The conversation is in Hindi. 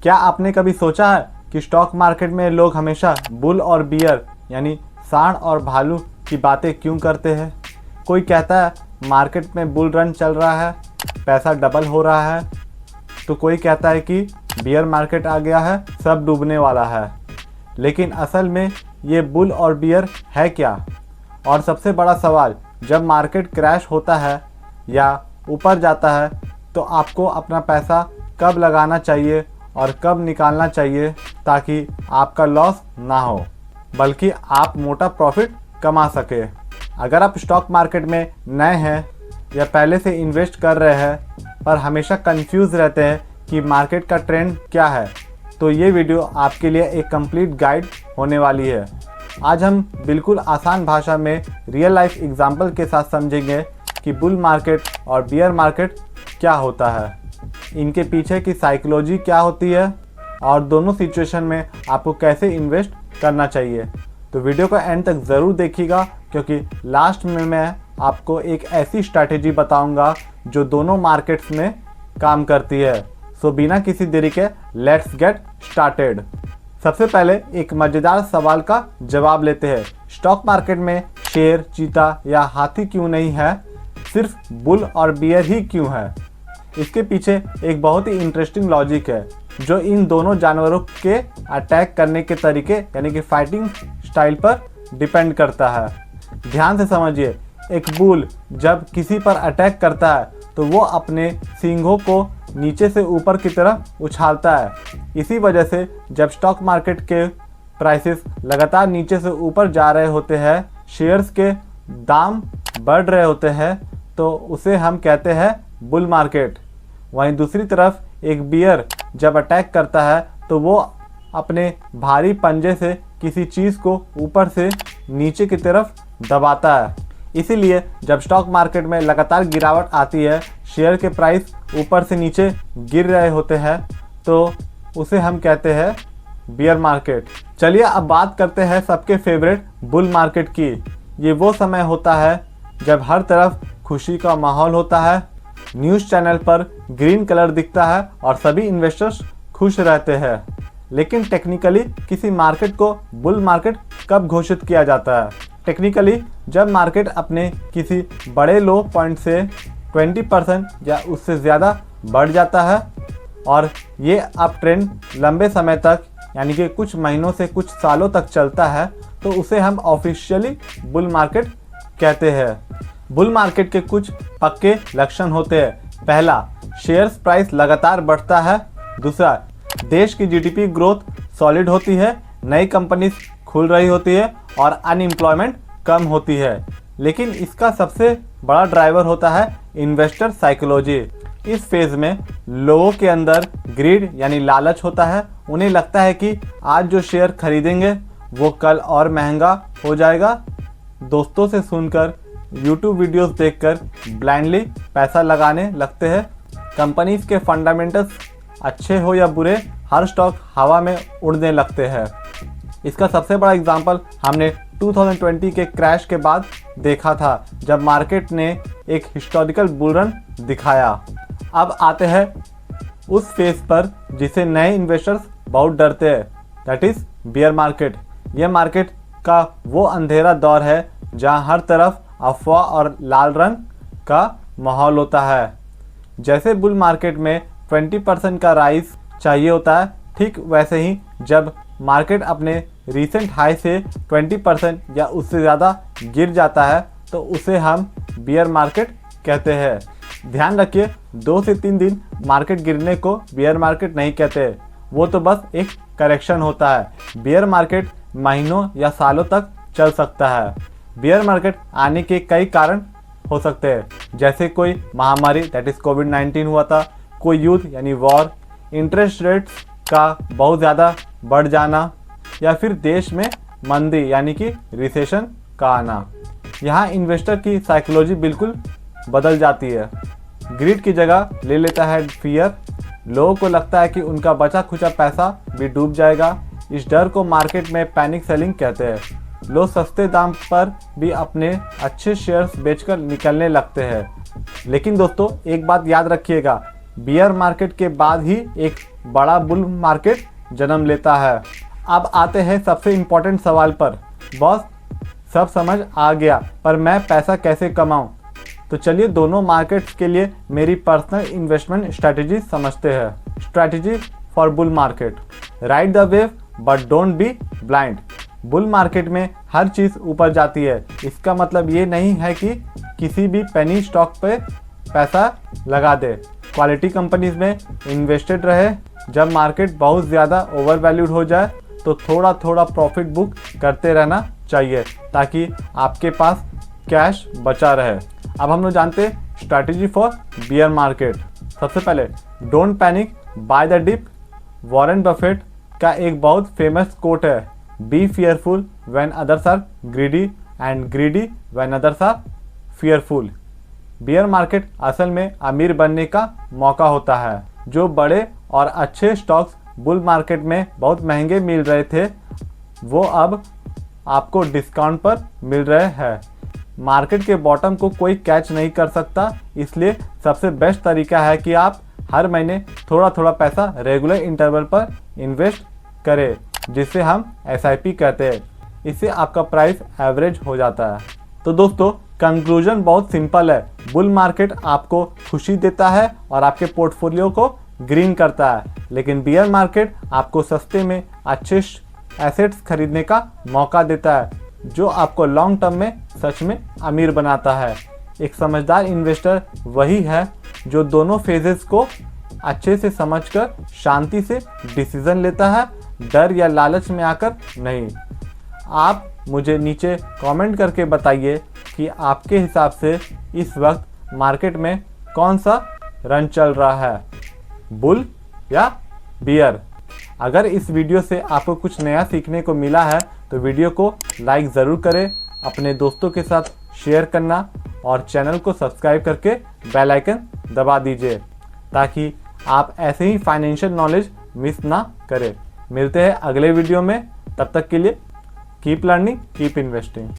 क्या आपने कभी सोचा है कि स्टॉक मार्केट में लोग हमेशा बुल और बियर यानी सांड और भालू की बातें क्यों करते हैं? कोई कहता है मार्केट में बुल रन चल रहा है, पैसा डबल हो रहा है, तो कोई कहता है कि बियर मार्केट आ गया है, सब डूबने वाला है। लेकिन असल में ये बुल और बियर है क्या? और सबसे बड़ा सवाल, जब मार्केट क्रैश होता है या ऊपर जाता है तो आपको अपना पैसा कब लगाना चाहिए और कब निकालना चाहिए ताकि आपका लॉस ना हो बल्कि आप मोटा प्रॉफिट कमा सके। अगर आप स्टॉक मार्केट में नए हैं या पहले से इन्वेस्ट कर रहे हैं पर हमेशा कंफ्यूज रहते हैं कि मार्केट का ट्रेंड क्या है, तो ये वीडियो आपके लिए एक कंप्लीट गाइड होने वाली है। आज हम बिल्कुल आसान भाषा में रियल लाइफ एग्जाम्पल के साथ समझेंगे कि बुल मार्केट और बियर मार्केट क्या होता है, इनके पीछे की साइकोलॉजी क्या होती है और दोनों सिचुएशन में आपको कैसे इन्वेस्ट करना चाहिए। तो वीडियो को एंड तक ज़रूर देखिएगा क्योंकि लास्ट में मैं आपको एक ऐसी स्ट्रैटेजी बताऊंगा जो दोनों मार्केट्स में काम करती है। सो बिना किसी देरी के लेट्स गेट स्टार्टेड। सबसे पहले एक मज़ेदार सवाल का जवाब लेते हैं। स्टॉक मार्केट में शेर, चीता या हाथी क्यों नहीं है, सिर्फ बुल और बियर ही क्यों है? इसके पीछे एक बहुत ही इंटरेस्टिंग लॉजिक है जो इन दोनों जानवरों के अटैक करने के तरीके यानी कि फाइटिंग स्टाइल पर डिपेंड करता है। ध्यान से समझिए, एक बुल जब किसी पर अटैक करता है तो वो अपने सींगों को नीचे से ऊपर की तरफ उछालता है। इसी वजह से जब स्टॉक मार्केट के प्राइसेस लगातार नीचे से ऊपर जा रहे होते हैं, शेयर्स के दाम बढ़ रहे होते हैं, तो उसे हम कहते हैं बुल मार्केट। वहीं दूसरी तरफ एक बियर जब अटैक करता है तो वो अपने भारी पंजे से किसी चीज़ को ऊपर से नीचे की तरफ दबाता है। इसीलिए जब स्टॉक मार्केट में लगातार गिरावट आती है, शेयर के प्राइस ऊपर से नीचे गिर रहे होते हैं, तो उसे हम कहते हैं बियर मार्केट। चलिए अब बात करते हैं सबके फेवरेट बुल मार्केट की। ये वो समय होता है जब हर तरफ खुशी का माहौल होता है, न्यूज़ चैनल पर ग्रीन कलर दिखता है और सभी इन्वेस्टर्स खुश रहते हैं। लेकिन टेक्निकली किसी मार्केट को बुल मार्केट कब घोषित किया जाता है? टेक्निकली जब मार्केट अपने किसी बड़े लो पॉइंट से 20% या उससे ज़्यादा बढ़ जाता है और ये अप ट्रेंड लंबे समय तक यानी कि कुछ महीनों से कुछ सालों तक चलता है, तो उसे हम ऑफिशियली बुल मार्केट कहते हैं। बुल मार्केट के कुछ पक्के लक्षण होते हैं। पहला, शेयर्स प्राइस लगातार बढ़ता है। दूसरा, देश की जीडीपी ग्रोथ सॉलिड होती है, नई कंपनीज खुल रही होती है और अनएम्प्लॉयमेंट कम होती है। लेकिन इसका सबसे बड़ा ड्राइवर होता है इन्वेस्टर साइकोलॉजी। इस फेज में लोगों के अंदर ग्रीड यानी लालच होता है। उन्हें लगता है कि आज जो शेयर खरीदेंगे वो कल और महंगा हो जाएगा। दोस्तों से सुनकर, यूट्यूब वीडियोस देखकर ब्लाइंडली पैसा लगाने लगते हैं। कंपनीज के फंडामेंटल्स अच्छे हो या बुरे, हर स्टॉक हवा में उड़ने लगते हैं। इसका सबसे बड़ा एग्जांपल हमने 2020 के क्रैश के बाद देखा था, जब मार्केट ने एक हिस्टोरिकल बुल रन दिखाया। अब आते हैं उस फेज पर जिसे नए इन्वेस्टर्स बहुत डरते हैं, दैट इज बियर मार्केट। यह मार्केट का वो अंधेरा दौर है जहां हर तरफ अफवाह और लाल रंग का माहौल होता है। जैसे बुल मार्केट में 20% का राइज चाहिए होता है, ठीक वैसे ही जब मार्केट अपने रीसेंट हाई से 20% या उससे ज़्यादा गिर जाता है तो उसे हम बियर मार्केट कहते हैं। ध्यान रखिए, 2 से 3 दिन मार्केट गिरने को बियर मार्केट नहीं कहते, वो तो बस एक करेक्शन होता है। बियर मार्केट महीनों या सालों तक चल सकता है। बियर मार्केट आने के कई कारण हो सकते हैं, जैसे कोई महामारी दैट इज कोविड-19 हुआ था, कोई युद्ध यानी वॉर, इंटरेस्ट रेट्स का बहुत ज़्यादा बढ़ जाना या फिर देश में मंदी यानी कि रिसेशन का आना। यहाँ इन्वेस्टर की साइकोलॉजी बिल्कुल बदल जाती है। ग्रीड की जगह ले लेता है फियर। लोगों को लगता है कि उनका बचा खुचा पैसा भी डूब जाएगा। इस डर को मार्केट में पैनिक सेलिंग कहते हैं। लोग सस्ते दाम पर भी अपने अच्छे शेयर्स बेचकर निकलने लगते हैं। लेकिन दोस्तों एक बात याद रखिएगा, बियर मार्केट के बाद ही एक बड़ा बुल मार्केट जन्म लेता है। अब आते हैं सबसे इम्पोर्टेंट सवाल पर। बॉस, सब समझ आ गया, पर मैं पैसा कैसे कमाऊं? तो चलिए दोनों मार्केट्स के लिए मेरी पर्सनल इन्वेस्टमेंट स्ट्रैटेजी समझते हैं। Strategy for bull market. Ride the wave but don't be blind. Bull market में हर चीज़ ऊपर जाती है। इसका मतलब ये नहीं है कि किसी भी पेनी स्टॉक पे पैसा लगा दे। क्वालिटी कंपनीज में इन्वेस्टेड रहे। जब मार्केट बहुत ज़्यादा ओवर वैल्यूड हो जाए तो थोड़ा थोड़ा प्रॉफिट बुक करते रहना चाहिए ताकि आपके पास कैश बचा रहे। अब हम लोग जानते हैं स्ट्रैटेजी फॉर बियर मार्केट। सबसे पहले don't panic, buy the dip. Warren Buffett का एक बहुत फेमस कोट है, be fearful when others are greedy and greedy when others are fearful. Bear market असल में अमीर बनने का मौका होता है। जो बड़े और अच्छे स्टॉक्स बुल मार्केट में बहुत महंगे मिल रहे थे वो अब आपको डिस्काउंट पर मिल रहे हैं। मार्केट के बॉटम को कोई कैच नहीं कर सकता, इसलिए सबसे बेस्ट तरीका है कि आप हर महीने थोड़ा थोड़ा पैसा रेगुलर इंटरवल पर इन्वेस्ट करें, जिसे हम SIP कहते हैं। इससे आपका प्राइस एवरेज हो जाता है। तो दोस्तों कंक्लूजन बहुत सिंपल है। बुल मार्केट आपको खुशी देता है और आपके पोर्टफोलियो को ग्रीन करता है, लेकिन बियर मार्केट आपको सस्ते में अच्छे एसेट्स खरीदने का मौका देता है, जो आपको लॉन्ग टर्म में सच में अमीर बनाता है। एक समझदार इन्वेस्टर वही है जो दोनों फेजेस को अच्छे से समझकर शांति से डिसीजन लेता है, डर या लालच में आकर नहीं। आप मुझे नीचे कमेंट करके बताइए कि आपके हिसाब से इस वक्त मार्केट में कौन सा रन चल रहा है, बुल या बियर। अगर इस वीडियो से आपको कुछ नया सीखने को मिला है तो वीडियो को लाइक ज़रूर करें, अपने दोस्तों के साथ शेयर करना और चैनल को सब्सक्राइब करके बेल आइकन दबा दीजिए ताकि आप ऐसे ही फाइनेंशियल नॉलेज मिस ना करें। मिलते हैं अगले वीडियो में, तब तक के लिए कीप लर्निंग, कीप इन्वेस्टिंग।